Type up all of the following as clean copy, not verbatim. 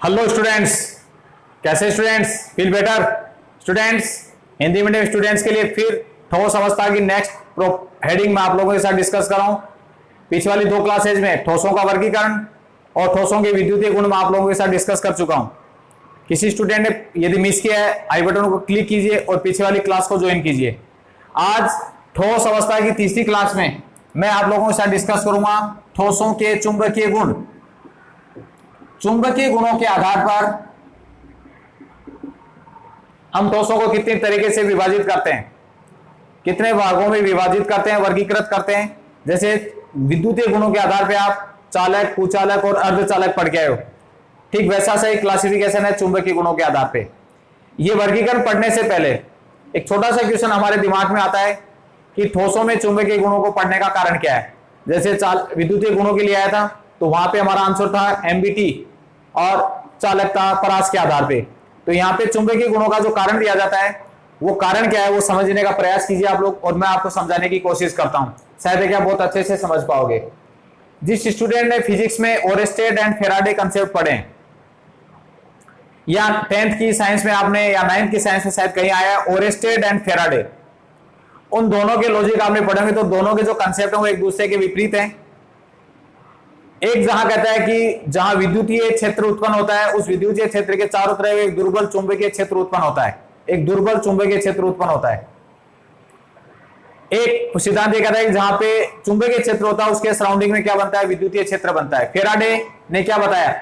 Hello students, कैसे students? Feel better students? Hindi medium students के लिए फिर ठोस अवस्था की नेक्स्ट हेडिंग में आप लोगों के साथ डिस्कस कर रहा हूं। पिछली वाली दो क्लासेज में ठोसों का वर्गीकरण और ठोसों के विद्युतीय गुण में आप लोगों के साथ डिस्कस कर चुका हूं। किसी स्टूडेंट ने यदि मिस किया है, आई बटन को क्लिक कीजिए और पीछे वाली क्लास को ज्वाइन कीजिए। आज ठोस अवस्था की तीसरी क्लास में मैं आप लोगों के साथ डिस्कस करूंगा ठोसों के चुंबकीय गुण। चुंबकीय गुणों के आधार पर हम ठोसों को कितने तरीके से विभाजित करते हैं, कितने भागों में विभाजित करते हैं, वर्गीकृत करते हैं। जैसे विद्युतीय गुणों के आधार पर आप चालक, कुचालक और अर्धचालक पढ़ के आए हो, ठीक वैसा सा एक क्लासिफिकेशन है चुंबकीय गुणों के आधार पे। ये वर्गीकरण पढ़ने से पहले एक छोटा सा क्वेश्चन हमारे दिमाग में आता है कि ठोसों में चुंबकीय गुणों को पढ़ने का कारण क्या है। जैसे विद्युतीय गुणों के लिए आया था तो वहां पे हमारा आंसर था एमबीटी और चालकता परास के आधार पे। तो यहाँ पे चुंबकीय गुणों का जो कारण दिया जाता है वो कारण क्या है वो समझने का प्रयास कीजिए आप लोग, और मैं आपको समझाने की कोशिश करता हूं। शायद क्या बहुत अच्छे से समझ पाओगे। जिस स्टूडेंट ने फिजिक्स में ओरेस्टेड एंड फेराडे कंसेप्ट पढ़े, या 10th की साइंस में आपने या 9th की साइंस में शायद कहीं आया ओरेस्टेड एंड फेराडे, उन दोनों के लॉजिक आपने पढ़ेंगे तो दोनों के जो कंसेप्ट है वो एक दूसरे के विपरीत हैं। एक जहां कहता है कि जहां विद्युतीय क्षेत्र उत्पन्न होता है उस विद्युतीय क्षेत्र के चारों तरफ एक दुर्बल चुंबकीय क्षेत्र उत्पन्न होता है, एक दुर्बल चुंबकीय क्षेत्र उत्पन्न होता है। एक सिद्धांत ये कहता है कि जहां पे चुंबकीय क्षेत्र होता है उसके सराउंडिंग में क्या बनता है, विद्युतीय क्षेत्र बनता है। फेराडे ने क्या बताया?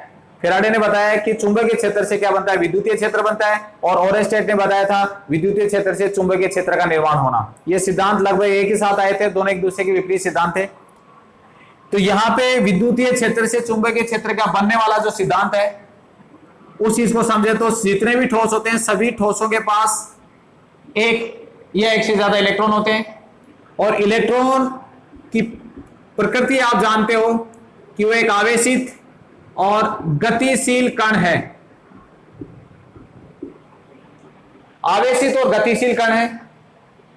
फेराडे ने बताया कि चुंबकीय क्षेत्र से क्या बनता है, विद्युतीय क्षेत्र बनता है। और ओरेस्टेड ने बताया था विद्युतीय क्षेत्र से चुंबकीय क्षेत्र का निर्माण होना। ये सिद्धांत लगभग एक ही साथ आए थे, दोनों एक दूसरे के विपरीत सिद्धांत थे। तो यहां पे विद्युतीय क्षेत्र से चुंबकीय क्षेत्र का बनने वाला जो सिद्धांत है उस चीज को समझे तो जितने भी ठोस होते हैं सभी ठोसों के पास एक या एक से ज्यादा इलेक्ट्रॉन होते हैं। और इलेक्ट्रॉन की प्रकृति आप जानते हो कि वो एक आवेशित और गतिशील कण है। आवेशित और गतिशील कण है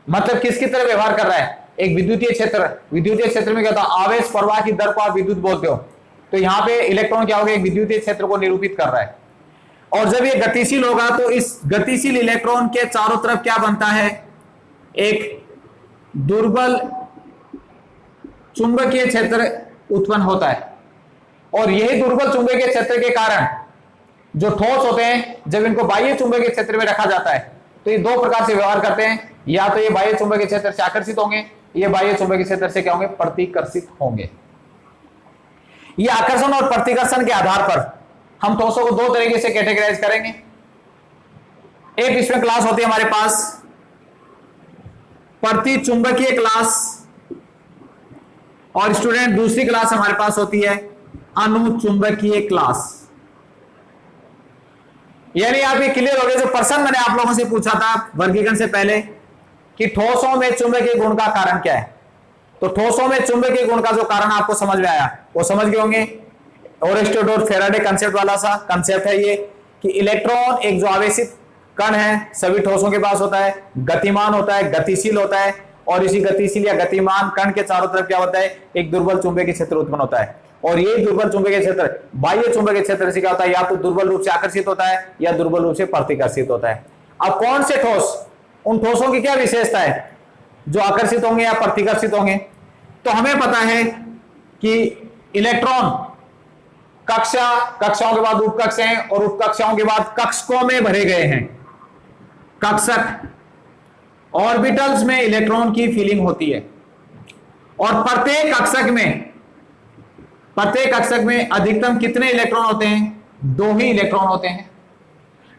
मतलब किसकी तरह व्यवहार कर रहा है, एक विद्युतीय क्षेत्र। विद्युतीय क्षेत्र में क्या होता है, आवेश प्रवाह की दर को आप विद्युत बोलते हो। तो यहां पे इलेक्ट्रॉन क्या होगा, एक विद्युतीय क्षेत्र को निरूपित कर रहा है। और जब ये गतिशील होगा तो इस गतिशील इलेक्ट्रॉन के चारों तरफ क्या बनता है, एक दुर्बल चुंबकीय क्षेत्र उत्पन्न होता है। और यही दुर्बल चुंबकीय क्षेत्र के कारण जो ठोस होते हैं जब इनको बाह्य चुंबकीय क्षेत्र में रखा जाता है तो ये दो प्रकार से व्यवहार करते हैं। या तो ये बाह्य चुंबकीय क्षेत्र से आकर्षित होंगे, ये बाह्य चुंबकीय क्षेत्र से क्या होंगे, प्रतिकर्षित होंगे। ये आकर्षण और प्रतिकर्षण के आधार पर हम ठोसों को दो तरीके से कैटेगराइज करेंगे। एक इसमें क्लास होती है हमारे पास प्रतिचुंबकीय क्लास, और स्टूडेंट दूसरी क्लास हमारे पास होती है अनुचुंबकीय क्लास। यानी आप ये क्लियर हो गए। जो प्रश्न मैंने आप लोगों से पूछा था वर्गीकरण से पहले कि ठोसों में चुंबकीय गुण का कारण क्या है, तो ठोसों में चुंबकीय गुण का जो कारण आपको समझ में आया वो समझ गए होंगे। ओरेस्टेड और फेराडे कंसेप्ट वाला सा कंसेप्ट है ये कि इलेक्ट्रॉन एक जो आवेशित कण है सभी ठोसों के पास होता है, गतिमान होता है, गतिशील होता है। और इसी गतिशील या गतिमान कण के चारों तरफ क्या होता है, एक दुर्बल चुंबकीय क्षेत्र उत्पन्न होता है। और ये दुर्बल चुंबकीय क्षेत्र बाह्य चुंबकीय क्षेत्र से क्या होता है, या तो दुर्बल रूप से आकर्षित होता है या दुर्बल रूप से प्रतिकर्षित होता है। अब कौन से ठोस, उन ठोसों की क्या विशेषता है जो आकर्षित होंगे या प्रतिकर्षित होंगे। तो हमें पता है कि इलेक्ट्रॉन कक्षाओं के बाद उपकक्षाएं और उपकक्षाओं के बाद कक्षकों में भरे गए हैं। कक्षक ऑर्बिटल्स में इलेक्ट्रॉन की फीलिंग होती है। और प्रत्येक कक्षक में अधिकतम कितने इलेक्ट्रॉन होते हैं, दो ही इलेक्ट्रॉन होते हैं।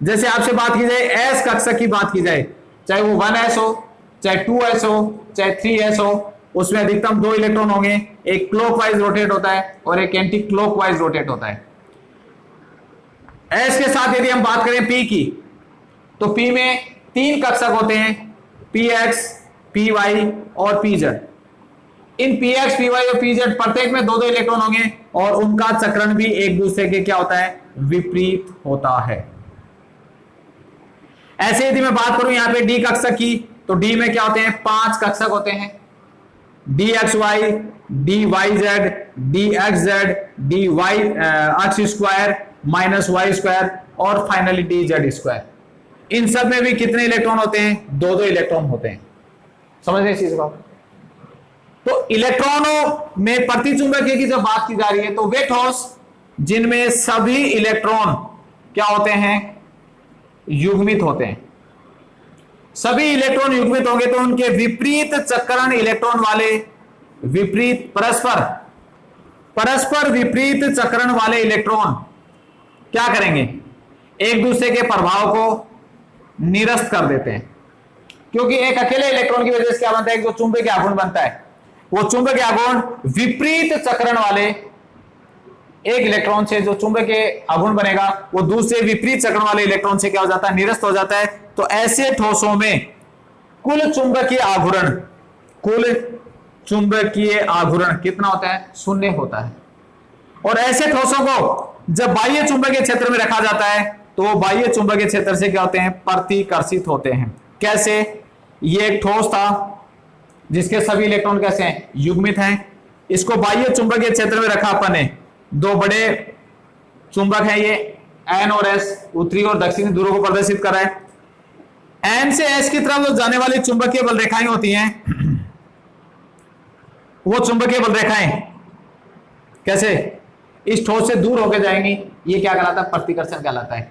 जैसे आपसे बात की जाए एस कक्षक की बात की जाए, चाहे वो 1s हो, चाहे 2s हो, चाहे 3s हो, उसमें अधिकतम दो इलेक्ट्रॉन होंगे। एक क्लॉकवाइज रोटेट होता है और एक एंटी क्लॉकवाइज रोटेट होता है। एस के साथ यदि हम बात करें पी की, तो पी में तीन कक्षक होते हैं, px, py और pz। इन px, py और pz प्रत्येक में दो दो इलेक्ट्रॉन होंगे और उनका चक्रण भी एक दूसरे के क्या होता है, विपरीत होता है। ऐसे यदि मैं बात करूं यहां पे डी कक्षक की, तो डी में क्या होते हैं, पांच कक्षक होते हैं, dxy, dyz, dxz, dy x square minus Y square और फाइनली डी जेड स्क्वायर। इन सब में भी कितने इलेक्ट्रॉन होते हैं? दो दो इलेक्ट्रॉन होते हैं। समझ रहे इस चीज को? तो इलेक्ट्रॉनों में प्रतिचुंबकीय की जब बात की जा रही है तो वे ठोस जिनमें सभी इलेक्ट्रॉन क्या होते हैं? युग्मित होते हैं। सभी इलेक्ट्रॉन युग्मित होंगे तो उनके विपरीत चक्रण इलेक्ट्रॉन वाले विपरीत परस्पर विपरीत चक्रण वाले इलेक्ट्रॉन क्या करेंगे? एक दूसरे के प्रभाव को निरस्त कर देते हैं। क्योंकि एक अकेले इलेक्ट्रॉन की वजह से क्या बनता है? जो चुंबकीय आघूर्ण बनता है, वो चुंबकीय आघूर्ण विपरीत चक्रण वाले एक इलेक्ट्रॉन से जो चुंबकीय आघूर्ण बनेगा वो दूसरे विपरीत चक्रण वाले इलेक्ट्रॉन से क्या हो जाता है? निरस्त हो जाता है। तो ऐसे ठोसों में कुल चुंबकीय आघूर्ण कितना होता है? शून्य होता है। और ऐसे ठोसों को जब बाह्य चुंबकीय क्षेत्र में रखा जाता है तो वो बाह्य चुंबकीय क्षेत्र से क्या होते हैं? प्रतिकर्षित होते हैं। कैसे? ये एक ठोस था जिसके सभी इलेक्ट्रॉन कैसे हैं? युग्मित हैं। इसको बाह्य चुंबकीय क्षेत्र में रखा अपन ने। दो बड़े चुंबक हैं ये एन और एस, उत्तरी और दक्षिणी ध्रुवों को प्रदर्शित कर रहा है। एन से एस की तरफ जो जाने वाली चुंबकीय बल रेखाएं होती हैं, वो चुंबकीय बल रेखाएं कैसे इस ठोस से दूर होकर जाएंगी। ये क्या कहलाता है? प्रतिकर्षण कहलाता है।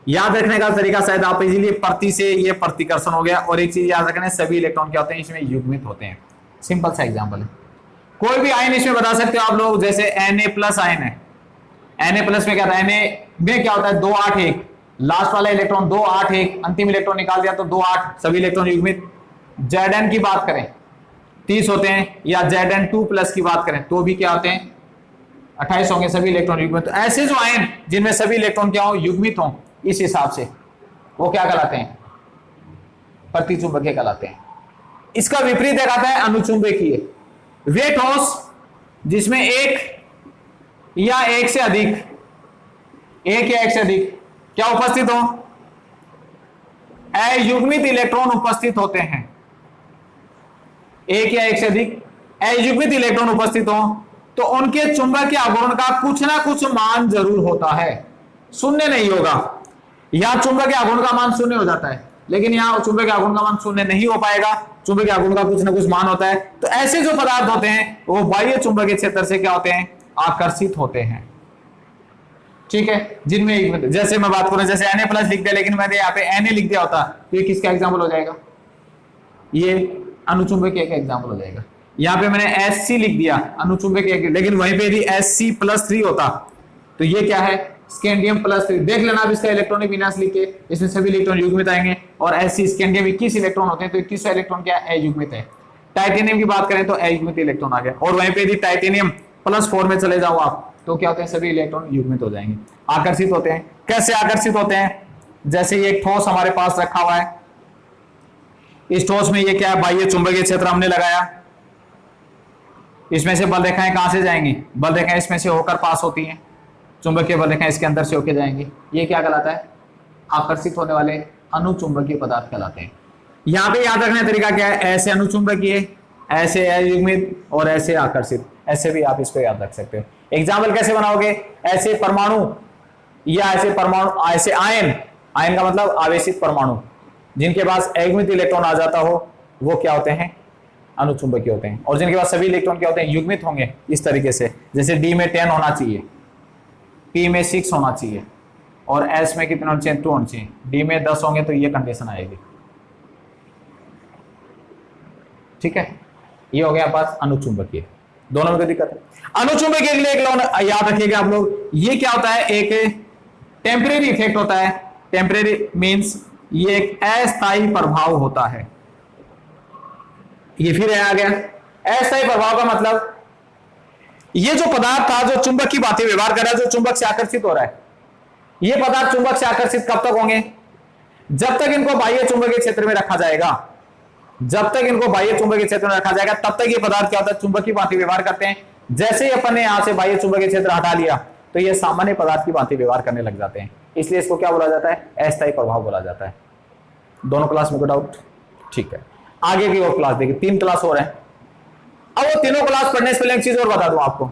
याद रखने का तरीका शायद आप इजीली प्रति से ये प्रतिकर्षण हो गया। और एक चीज याद रखना, सभी इलेक्ट्रॉन क्या होते हैं? इसमें युग्मित होते हैं। सिंपल सा एग्जांपल है। कोई भी आयन इसमें बता सकते हो आप लोग, जैसे Na+ आयन है। Na+ में क्या था? Na में क्या होता है? 2 8 1, लास्ट वाला इलेक्ट्रॉन 2 8 1, अंतिम इलेक्ट्रॉन निकाल दिया तो 2 8, सभी इलेक्ट्रॉन युग्मित। Zn की बात करें 30 होते हैं, या Zn2+ की बात करें तो भी क्या होते हैं? 28 होंगे, सभी इलेक्ट्रॉन युग्मित। तो ऐसे जो आयन जिनमें सभी इलेक्ट्रॉन क्या हो? युग्मित हो, इस हिसाब से वो क्या कहलाते हैं? प्रतिचुंबकीय कहलाते हैं। इसका विपरीत एक आता है अनुचुंबकीय। वे ठोस जिसमें एक या एक से अधिक क्या उपस्थित हो? अयुग्मित इलेक्ट्रॉन उपस्थित होते हैं। एक या एक से अधिक अयुग्मित इलेक्ट्रॉन उपस्थित हो तो उनके चुंबकीय आघूर्ण का कुछ ना कुछ मान जरूर होता है, शून्य नहीं होगा। यहां चुंबकीय आघूर्ण का मान शून्य हो जाता है, लेकिन यहां चुंबकीय आघूर्ण का मान शून्य नहीं हो पाएगा। चुंबकीय आघूर्ण का कुछ ना कुछ मान होता है। तो ऐसे जो पदार्थ होते हैं वो बाह्य चुंबकीय क्षेत्र से क्या होते हैं? आकर्षित होते हैं। ठीक है, जिनमें जैसे मैं बात करूं, जैसे Na+ लिख दिया, लेकिन मैंने यहाँ पे Na लिख दिया होता तो ये किसका एग्जाम्पल हो जाएगा? ये अनुचुंबकीय का एग्जाम्पल हो जाएगा। यहाँ पे मैंने Sc लिख दिया अनुचुंबकीय, लेकिन वहीं पे यदि Sc+3 होता तो ये क्या है? स्कैंडियम+3। देख लेना अब इसका इलेक्ट्रॉनिक विन्यास लिख के, इसमें सभी इलेक्ट्रॉन युग्मित आएंगे। और Sc स्कैंडियम 21 इलेक्ट्रॉन होते हैं तो 21 इलेक्ट्रॉन क्या है? अयुग्मित है। टाइटेनियम की बात करें तो अयुग्मित इलेक्ट्रॉन आ गया। और वहीं पे यदि टाइटेनियम +4 में चले जाओ आप तो क्या होते हैं? सभी इलेक्ट्रॉन युग्मित हो जाएंगे, आकर्षित होते हैं। कैसे आकर्षित होते हैं? जैसे ये एक ठोस हमारे पास रखा हुआ है, इस ठोस में ये क्या है? बाह्य चुंबकीय क्षेत्र हमने लगाया। इसमें से बल रेखाएं कहां से जाएंगी? बल रेखाएं इसमें से होकर पास होती हैं, चुंबकीय बल रेखाएं इसके अंदर से होकर जाएंगी। ये क्या कहलाता है? आकर्षित होने वाले अनुचुंबकीय पदार्थ कहलाते हैं। यहां पे याद रखने का तरीका क्या है? ऐसे अनुचुंबकीय, ऐसे अयुग्मित और ऐसे आकर्षित। ऐसे भी आप इसको याद रख सकते हो। एग्जाम्पल कैसे बनाओगे? ऐसे परमाणु या ऐसे आयन का मतलब आवेशित परमाणु, जिनके पास अयुग्मित इलेक्ट्रॉन आ जाता हो वो क्या होते हैं? अनुचुंबकीय होते हैं। और जिनके पास सभी इलेक्ट्रॉन क्या होते हैं? युग्मित होंगे इस तरीके से। जैसे D में 10 होना चाहिए, P में 6 होना चाहिए और S में कितने होना चाहिए? 2 होना चाहिए। D में 10 होंगे तो ये कंडीशन आएगी। ठीक है, ये हो गया पास अनुचुंबकीय। दोनों में कोई दिक्कत है? अनुचुंबकीय के लिए एक लॉ याद रखिएगा आप लोग। ये क्या होता है? एक टेम्परेरी इफेक्ट होता है। टेम्परेरी मींस ये एक अस्थायी प्रभाव होता है। ये फिर आ गया अस्थायी प्रभाव का मतलब ये जो पदार्थ था जो चुंबक की बातें व्यवहार कर रहा है, जो चुंबक से आकर्षित हो रहा है, ये पदार्थ चुंबक से आकर्षित कब तक होंगे? जब तक इनको बाह्य चुंबकीय क्षेत्र में रखा जाएगा। जब तक इनको बाह्य चुंबकीय क्षेत्र में रखा जाएगा तब तक ये पदार्थ क्या होता है? चुंबक की भांति व्यवहार करते हैं। जैसे ही अपन ने यहां से बाह्य चुंबकीय क्षेत्र हटा लिया तो ये सामान्य पदार्थ की भांति व्यवहार करने लग जाते हैं। इसलिए इसको क्या बोला जाता है? अस्थायी प्रभाव बोला जाता है। दोनों क्लास में कोई डाउट? ठीक है, आगे की और क्लास देखिए, 3 क्लास और है। अब वो तीनों क्लास पढ़ने से पहले एक चीज और बता दूं आपको,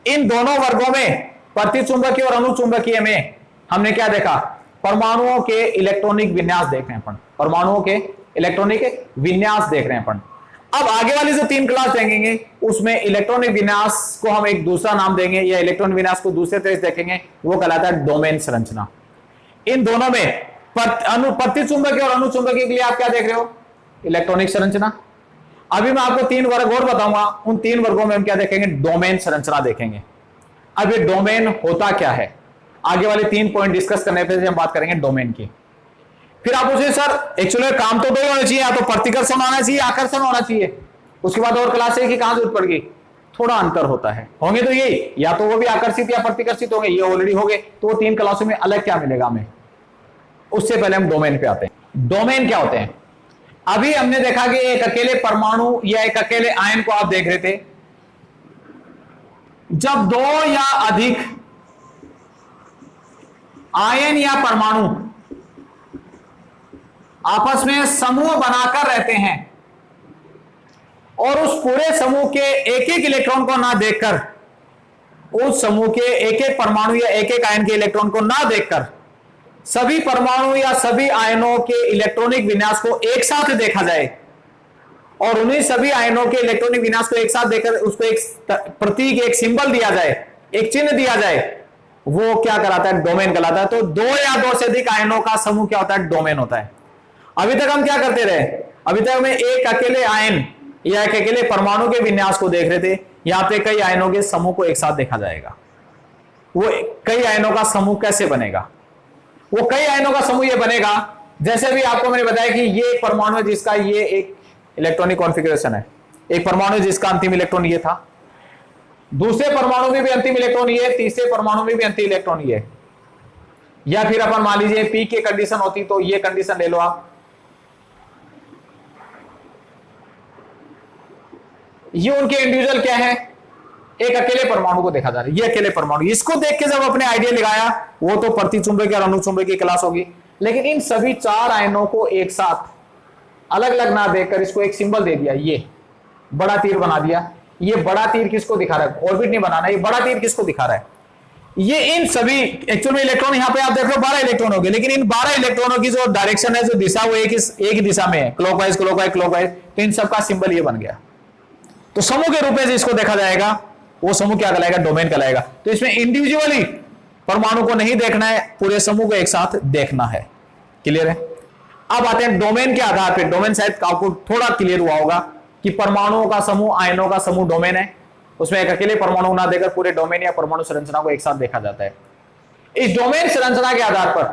इन दोनों वर्गों में प्रतिचुंबकीय और अनुचुंबकीय में हमने क्या देखा, परमाणुओं के इलेक्ट्रॉनिक विन्यास देख रहे हैं अपन, परमाणुओं के इलेक्ट्रॉनिक विन्यास देख रहे हैं अपन। अब आगे वाली जो 3 क्लास देखेंगे उसमें इलेक्ट्रॉनिक विन्यास को हम एक दूसरा नाम देंगे या इलेक्ट्रॉनिक विन्यास को दूसरे तरह से देखेंगे, वो कहलाता है डोमेन संरचना। इन दोनों में प्रतिचुंबकीय और अनुचुंबकीय के लिए आप क्या देख रहे हो, इलेक्ट्रॉनिक संरचना। अभी मैं आपको 3 वर्ग और बताऊंगा, उन 3 वर्गों में हम क्या देखेंगे, डोमेन संरचना देखेंगे। अब ये डोमेन होता क्या है, आगे वाले 3 पॉइंट डिस्कस करने पे हम बात करेंगे डोमेन की। फिर आप पूछे सर एक्चुअली काम तो 2 होना चाहिए, या तो प्रतिकर्षण होना चाहिए, आकर्षण होना चाहिए, उसके बाद और क्लास है कि कहां जरूरत पड़ गई, थोड़ा अंतर होता है, होंगे तो यही, या तो वो भी आकर्षित या प्रतिकर्षित होंगे, ये ऑलरेडी हो गए, तो वो 3 क्लासों में अलग क्या मिलेगा हमें। उससे पहले हम डोमेन पे आते हैं। डोमेन क्या होते हैं, अभी हमने देखा कि एक अकेले परमाणु या एक अकेले आयन को आप देख रहे थे, जब 2 या अधिक आयन या परमाणु आपस में समूह बनाकर रहते हैं और उस पूरे समूह के एक एक इलेक्ट्रॉन को ना देखकर, उस समूह के एक एक परमाणु या एक एक आयन के इलेक्ट्रॉन को ना देखकर सभी परमाणु या सभी आयनों के इलेक्ट्रॉनिक विन्यास को एक साथ देखा जाए और उन्हीं सभी आयनों के इलेक्ट्रॉनिक विन्यास को एक साथ देखकर उसको एक प्रतीक, एक सिंबल दिया जाए, एक चिन्ह दिया जाए, वो क्या कहलाता है, डोमेन कहलाता है। तो 2 या 2 से अधिक आयनों का समूह क्या होता है, डोमेन होता है। अभी तक हम क्या करते रहे, अभी तक हमें एक अकेले आयन या एक अकेले परमाणु के विन्यास को देख रहे थे, यहां पे कई आयनों के समूह को एक साथ देखा जाएगा। वो कई आयनों का समूह कैसे बनेगा, वो कई आयनों का समूह ये बनेगा, जैसे भी आपको मैंने बताया कि ये एक परमाणु है जिसका ये एक इलेक्ट्रॉनिक कॉन्फ़िगरेशन है, एक परमाणु जिसका अंतिम इलेक्ट्रॉन ये था, दूसरे परमाणु में भी अंतिम इलेक्ट्रॉन ये, तीसरे परमाणु में भी अंतिम इलेक्ट्रॉन ये, या फिर अपन मान लीजिए पी की कंडीशन होती तो ये कंडीशन ले लो आप, ये उनके इंडिविजुअल क्या है, एक अकेले परमाणु को देखा जा रहा है, ये अकेले परमाणु, इसको देख के जब अपने आइडिया लगाया वो तो प्रतिचुंबकीय और अनुचुंबकीय क्लास होगी। लेकिन इन सभी 4 आयनों को एक साथ अलग अलग ना देखकर इसको एक सिंबल दे दिया, ये बड़ा तीर बना दिया। ये बड़ा तीर किसको दिखा रहा है, ऑर्बिट नहीं बनाना, ये बड़ा तीर किसको दिखा रहा है, ये इन सभी एक्चुअल में इलेक्ट्रॉन, यहां पे आप देख रहे हो 12 इलेक्ट्रॉन हो गए, लेकिन इन 12 इलेक्ट्रॉनों की जो डायरेक्शन है, जो दिशा, वो एक ही दिशा में है, क्लॉकवाइज क्लॉकवाइज क्लॉकवाइज, तो इन सबका सिंबल ये बन गया। तो समूह के रूप में इसको देखा जाएगा, वो समूह क्या कहलाएगा, डोमेन कहलाएगा। तो इसमें इंडिविजुअली परमाणु को नहीं देखना है, पूरे समूह को एक साथ देखना है। क्लियर है। अब आते हैं डोमेन के आधार पर, डोमेन शायद आपको थोड़ा क्लियर हुआ होगा कि परमाणुओं का समूह, आयनों का समूह डोमेन है, उसमें एक अकेले परमाणु ना देकर पूरे डोमेन या परमाणु संरचना को एक साथ देखा जाता है। इस डोमेन संरचना के आधार पर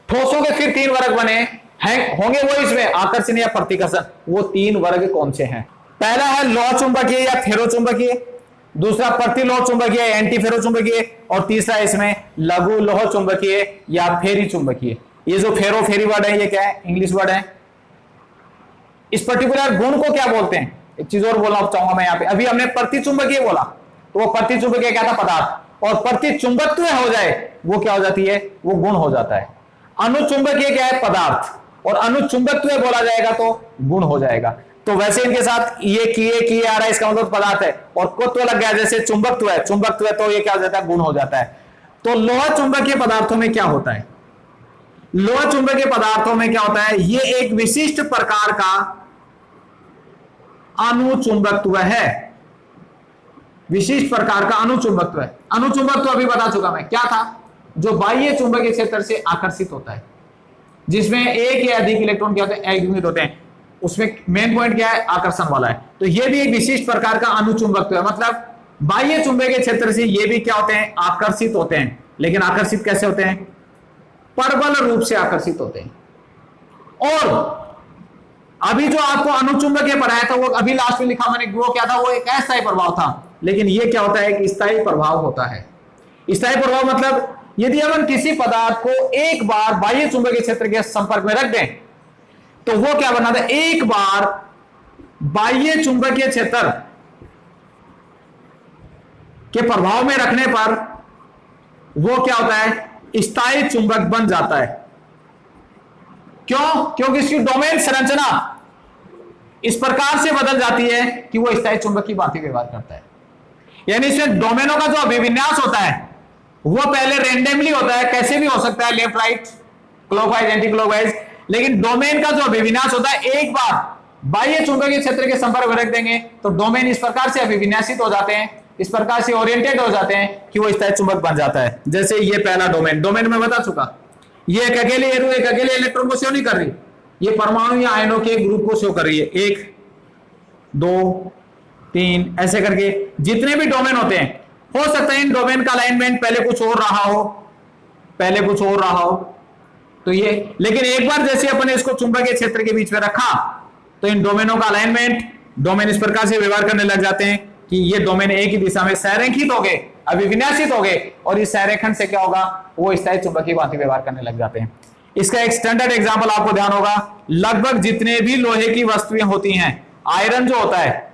ठोसों के फिर 3 वर्ग बने हैं, होंगे वो इसमें आकर्षण या प्रतिकर्षण। वो 3 वर्ग कौन से हैं, पहला है लौह चुंबकीय या फेरोचुंबकीय, दूसरा प्रतिलोह चुंबकीय एंटी फेरोचुंबकीय, और तीसरा इसमें लघु लोह चुंबकीय या फेरी चुंबकीय। ये जो फेरो फेरी वर्ड है, ये क्या है, इंग्लिश वर्ड है। इस पर्टिकुलर गुण को क्या बोलते हैं, एक चीज और बोलना चाहूंगा मैं यहाँ पे। अभी हमने प्रतिचुंबकीय बोला, तो वो प्रतिचुंबकीय क्या था, पदार्थ, और प्रतिचुंबकत्व हो जाए वो क्या हो जाती है, वो गुण हो जाता है। अनुचुंबकीय क्या है, पदार्थ, और अनुचुंबकत्व बोला जाएगा तो गुण हो जाएगा। तो वैसे इनके साथ ये किए आ रहा है, इसका मतलब पदार्थ है, और कुत्व लग गया, जैसे चुंबकत्व है, चुंबकत्व है, तो ये क्या हो जाता है, गुण हो जाता है। तो लोह चुंबकीय पदार्थों में क्या होता है, लोह चुंबकीय पदार्थों में क्या होता है, ये एक विशिष्ट प्रकार का अनुचुंबकत्व है, विशिष्ट प्रकार का अनुचुंबकत्व है। अनुचुंबकत्व अभी बता चुका मैं, क्या था, जो बाह्य चुंबकीय क्षेत्र से आकर्षित होता है, जिसमें एक या अधिक इलेक्ट्रॉन क्या होते हैं, युग्मित होते हैं। उसमें मेन पॉइंट क्या है, आकर्षण वाला है। तो ये भी एक विशिष्ट प्रकार का अनुचुंबकत्व है, मतलब बाह्य चुंबकीय क्षेत्र से ये भी क्या होते हैं, आकर्षित होते हैं। लेकिन आकर्षित कैसे होते हैं, परबल रूप से आकर्षित होते हैं। और अभी जो आपको अनुचुंबकीय पढ़ाया था, वो अभी लास्ट में लिखा मैंने, वो क्या था, वो एक अस्थायी प्रभाव था। लेकिन ये क्या होता है, एक स्थायी प्रभाव होता है। स्थायी प्रभाव मतलब यदि हम किसी पदार्थ को एक बार बाह्य चुंबकीय क्षेत्र के संपर्क में रख दें, तो वो क्या बनाता है, एक बार बाह्य चुंबकीय क्षेत्र के प्रभाव में रखने पर वो क्या होता है, स्थायी चुंबक बन जाता है। क्यों, क्योंकि इसकी डोमेन संरचना इस प्रकार से बदल जाती है कि वो स्थायी चुंबक की भांति व्यवहार करता है। यानी इसमें डोमेनों का जो अभिविन्यास होता है वो पहले रेंडमली होता है, कैसे भी हो सकता है, left right, clockwise anti clockwise, लेकिन डोमेन का जो अभिविन्यास होता है एक बार बाह्य चुंबकीय क्षेत्र के संपर्क में रख देंगे तो डोमेन इस प्रकार से अभिविन्यासित हो जाते हैं, इस प्रकार से ओरिएंटेड हो जाते हैं कि वो स्थायी चुंबक बन जाता है। जैसे ये पहला डोमेन में बता चुका, ये एक अकेले इलेक्ट्रॉन को शो नहीं कर रही, ये परमाणु या आयनों के ग्रुप को शो कर रही है, 1 2 3 ऐसे करके जितने भी डोमेन होते हैं। हो सकता है इन डोमेन का अलाइनमेंट पहले कुछ और रहा हो, तो ये, लेकिन एक बार जैसे अपन इसको चुंबकीय क्षेत्र के बीच में रखा तो इन डोमेनों का अलाइनमेंट, डोमेन इस प्रकार से व्यवहार करने लग जाते हैं कि ये डोमेन एक ही दिशा में संरेखित हो गए, अभिविन्यासित हो गए, और इस संरेखण से क्या होगा, वो स्थायी चुंबकीय भांति व्यवहार करने लग जाते हैं। इसका एक स्टैंडर्ड एग्जांपल आपको ध्यान होगा, लगभग जितने भी लोहे की वस्तुएं होती हैं, आयरन जो होता है,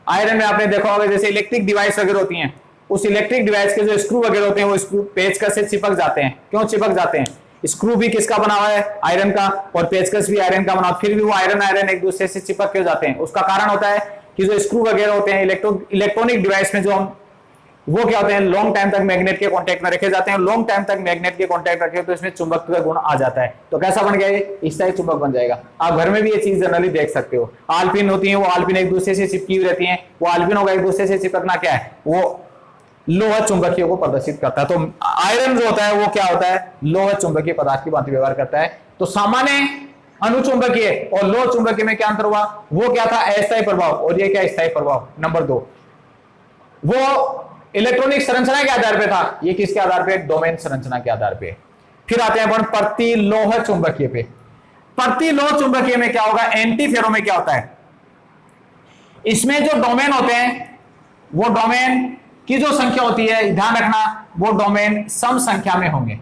आयरन में आपने देखा होगा जैसे इलेक्ट्रिक डिवाइस वगैरह होती हैं, उस इलेक्ट्रिक डिवाइस के जो स्क्रू वगैरह होते हैं वो स्क्रू पेचकस से चिपक जाते हैं। क्यों चिपक जाते हैं? स्क्रू भी किसका बना हुआ है? आयरन का, और पेचकस भी आयरन का बना, फिर भी वो आयरन एक दूसरे से चिपक के जाते हैं। उसका कारण होता है कि जो स्क्रू वगैरह होते हैं इलेक्ट्रॉनिक डिवाइस में, जो हम वो क्या होते हैं, लॉन्ग टाइम तक मैग्नेट के कांटेक्ट में रखे जाते हैं। लॉन्ग टाइम तक मैग्नेट के कांटेक्ट रखे तो इसमें चुंबकत्व का गुण आ जाता है, तो कैसा बन गया ये? स्थायी चुंबक बन जाएगा। आप घर में भी ये चीज जनरली देख सकते हो, आलपिन होती है, वो आलपिन एक दूसरे से चिपकी हुई रहती है, वो आलपिनों का एक दूसरे से चिपकना क्या है, वो लोह चुंबकीय को प्रदर्शित करता है। तो आयरन जो होता है वो क्या होता है, लोह चुंबकीय पदार्थ की भांति व्यवहार करता है। तो सामान्य अनुचुंबकीय और लोह चुंबकीय में क्या अंतर हुआ? वो क्या था? अस्थायी प्रभाव, और ये क्या? स्थायी प्रभाव। नंबर 2, वो इलेक्ट्रॉनिक संरचना के आधार पे था, ये किसके आधार पे? डोमेन संरचना के आधार पे। फिर आते हैं अपन प्रतिलोह चुंबकीय पे। प्रतिलोह चुंबकीय में क्या होगा? एंटी फेरो में क्या होता है? इसमें जो डोमेन होते हैं वो डोमेन की जो संख्या होती है, ध्यान रखना, वो डोमेन सम संख्या में होंगे।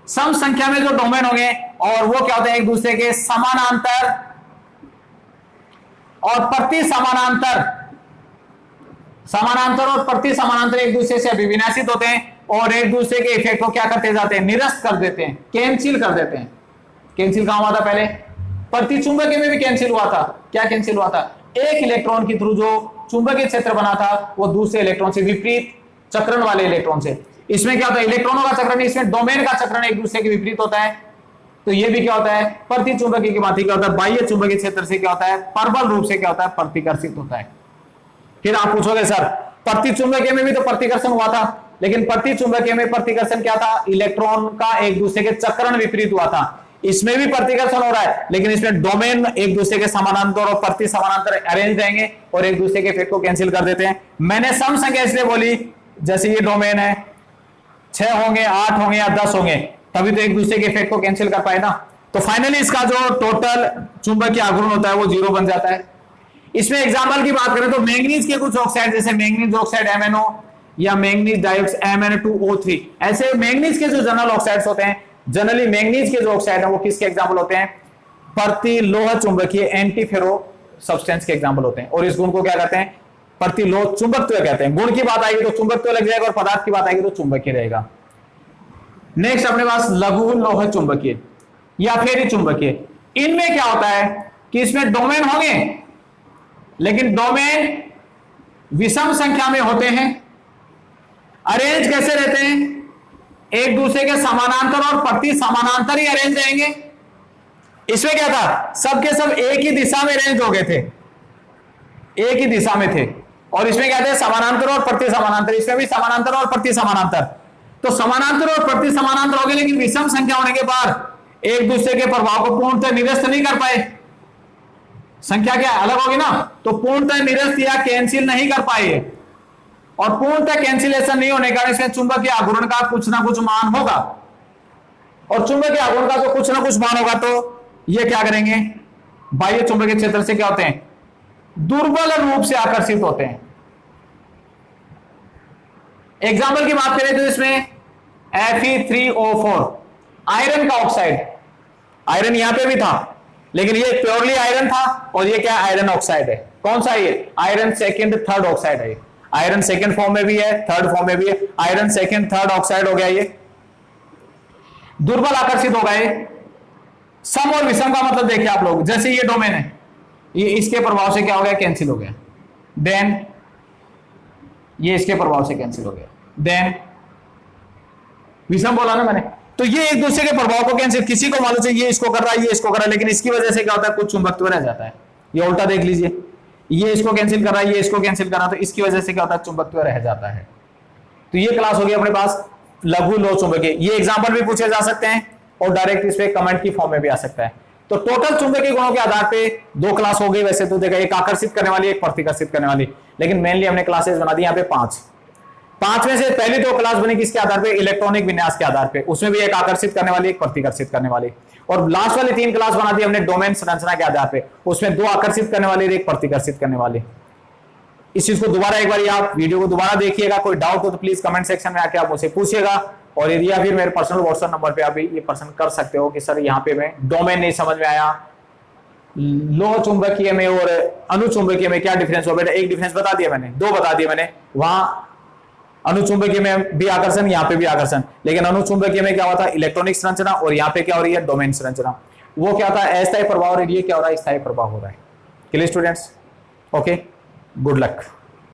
सम संख्या में जो डोमेन होंगे, और वो क्या होते हैं? एक दूसरे के समानांतर और प्रति समानांतर, और प्रति समानांतर एक दूसरे से अभिविन्यासित होते हैं, और एक दूसरे के इफेक्ट को क्या करते जाते हैं? निरस्त कर देते हैं, कैंसिल कर देते हैं। कैंसिल कहां हुआ था? पहले प्रतिचुंबकीय में भी कैंसिल हुआ था। क्या कैंसिल हुआ था? एक इलेक्ट्रॉन के थ्रू जो चुंबकीय क्षेत्र बना था वो दूसरे इलेक्ट्रॉन से विपरीत चक्रण वाले इलेक्ट्रॉन से। इसमें क्या होता है? इलेक्ट्रॉनों का चक्रण, इसमें डोमेन का चक्रण एक दूसरे के विपरीत होता है। तो ये भी क्या होता है? प्रतिचुंबकीय की भांति क्या होता है? बाह्य चुंबकीय क्षेत्र से क्या होता है? प्रबल रूप से क्या होता है? प्रतिकर्षित होता है। फिर आप पूछोगे सर प्रतिचुंबकीय में भी तो प्रतिकर्षण हुआ था, लेकिन प्रतिचुंबकीय में प्रतिकर्षण क्या था? इलेक्ट्रॉन का एक दूसरे के चक्रण विपरीत हुआ था। इसमें भी प्रतिकर्षण हो रहा है, लेकिन इसमें डोमेन एक दूसरे के समानांतर और प्रति समानांतर अरेंज रहेंगे और एक दूसरे के इफेक्ट को कैंसिल कर देते हैं। मैंने सम संख्या इसलिए बोली, जैसे ये डोमेन है, 6 होंगे, 8 होंगे या 10 होंगे, तभी तो एक दूसरे के इफेक्ट को कैंसिल कर पाए ना। तो फाइनली इसका जो टोटल चुंबकीय आघूर्ण होता है वो 0 बन जाता है। इसमें एग्जाम्पल की बात करें तो मैंगनीज के कुछ ऑक्साइड, जैसे मैंगनीज ऑक्साइड MnO या मैंगनीज डाइऑक्साइड MnO2O3, ऐसे मैंगनीज के जो जनरल ऑक्साइड्स होते हैं, जनरली मैंगनीज के जो ऑक्साइड है वो किसके एग्जाम्पल होते हैं? प्रतिलोह चुंबकीय एंटी फेरो सब्सटेंस के एग्जाम्पल होते हैं। और इस गुण को क्या कहते हैं? प्रतिलोह चुंबकत्व कहते हैं। गुण की बात आएगी तो चुंबकत्व लग जाएगा, और पदार्थ की बात आएगी तो चुंबकीय रहेगा। नेक्स्ट अपने पास लघु लोह चुंबकीय या फेरी चुंबकीय। इनमें क्या होता है कि इसमें डोमेन होंगे, लेकिन डोमेन विषम संख्या में होते हैं। अरेंज कैसे रहते हैं? एक दूसरे के समानांतर और प्रति समानांतर ही अरेंज रहेंगे। इसमें क्या था? सबके सब एक ही दिशा में अरेंज हो गए थे, एक ही दिशा में थे। और इसमें क्या थे? समानांतर और प्रति समानांतर। इसमें भी समानांतर और प्रति समानांतर। तो समानांतर और प्रति समानांतर हो गए, लेकिन विषम संख्या होने के बाद एक दूसरे के प्रभाव को पूर्णतः निरस्त नहीं कर पाए। संख्या क्या अलग होगी ना, तो पूर्णतः निरस्त या कैंसिल नहीं कर पाए। और पूर्णतः कैंसिलेशन नहीं होने के कारण इसमें चुंबकीय आघूर्ण का कुछ ना कुछ मान होगा, और चुंबकीय आघूर्ण का जो कुछ ना कुछ मान होगा तो ये क्या करेंगे? बाह्य चुंबकीय क्षेत्र से क्या होते हैं? दुर्बल रूप से आकर्षित होते हैं। एग्जाम्पल की बात करें तो इसमें Fe3O4 आयरन का ऑक्साइड, आयरन यहां पे भी था लेकिन ये प्योरली आयरन था, और ये क्या? आयरन ऑक्साइड है। कौन सा? ये आयरन सेकंड थर्ड ऑक्साइड है। आयरन सेकंड फॉर्म में भी है, थर्ड फॉर्म में भी है। आयरन सेकंड थर्ड ऑक्साइड हो गया। ये दुर्बल आकर्षित हो गए। सम और विषम का मतलब देखिए आप लोग, जैसे ये डोमेन है, ये इसके प्रभाव से क्या हो गया? कैंसिल हो गया। देन ये इसके प्रभाव से कैंसिल हो गया। देन विषम बोला ना मैंने, तो ये एक दूसरे के प्रभाव को कैंसिल, किसी को मालूम है ये इसको कर रहा है, ये इसको कर रहा है, लेकिन इसकी वजह से क्या होता है, कुछ चुंबकत्व रह जाता है। ये उल्टा देख लीजिए, ये इसको कैंसिल कर रहा है, ये इसको कैंसिल कर रहा है, तो इसकी वजह से क्या होता है, चुंबकत्व रह जाता है। तो ये क्लास होगी अपने पास लघु लो चुंबकीय। ये एग्जांपल भी पूछे जा सकते हैं और डायरेक्ट इस पे कमेंट की फॉर्म में भी आ सकता है। तो टोटल चुंबकीय गुणों के आधार पे दो क्लास हो गई वैसे तो, देखा एक आकर्षित करने वाली, एक प्रतिकर्षित करने वाली, लेकिन मेनली हमने क्लासेस बना दी यहाँ पे 5। 5 में से पहली 2 क्लास बनी किसके आधार पे, इलेक्ट्रॉनिक विन्यास के आधार पे, उसमें भी एक आकर्षित करने वाली, एक प्रतिकर्षित करने वाली, और लास्ट वाली 3 क्लास बना दी हमने डोमेन संरचना के आधार पे, उसमें 2 आकर्षित करने वाली, एक प्रतिकर्षित करने वाली। इस चीज को दोबारा एक बार आप वीडियो को दोबारा देखिएगा, कोई डाउट हो तो प्लीज कमेंट सेक्शन में आके आप मुझसे पूछिएगा, और यदि या फिर मेरे पर्सनल व्हाट्सएप नंबर पे आप ये प्रश्न कर सकते हो कि सर यहाँ पे मैं डोमेन नहीं समझ में आया, लोह चुंबकीय में और अनुचुंबकीय में क्या डिफरेंस हो। बेटा एक डिफरेंस बता दिया मैंने, 2 बता दिए मैंने, वहां अनुचुंबकीय में भी आकर्षण, यहाँ पे भी आकर्षण, लेकिन अनुचुंबकीय में क्या होता है, इलेक्ट्रॉनिक संरचना, और यहाँ पे क्या हो रही है, डोमेन संरचना। वो क्या होता है, अस्थायी प्रभाव, और ये क्या हो रहा है, स्थायी प्रभाव हो रहा है। Clear students? Okay, good luck.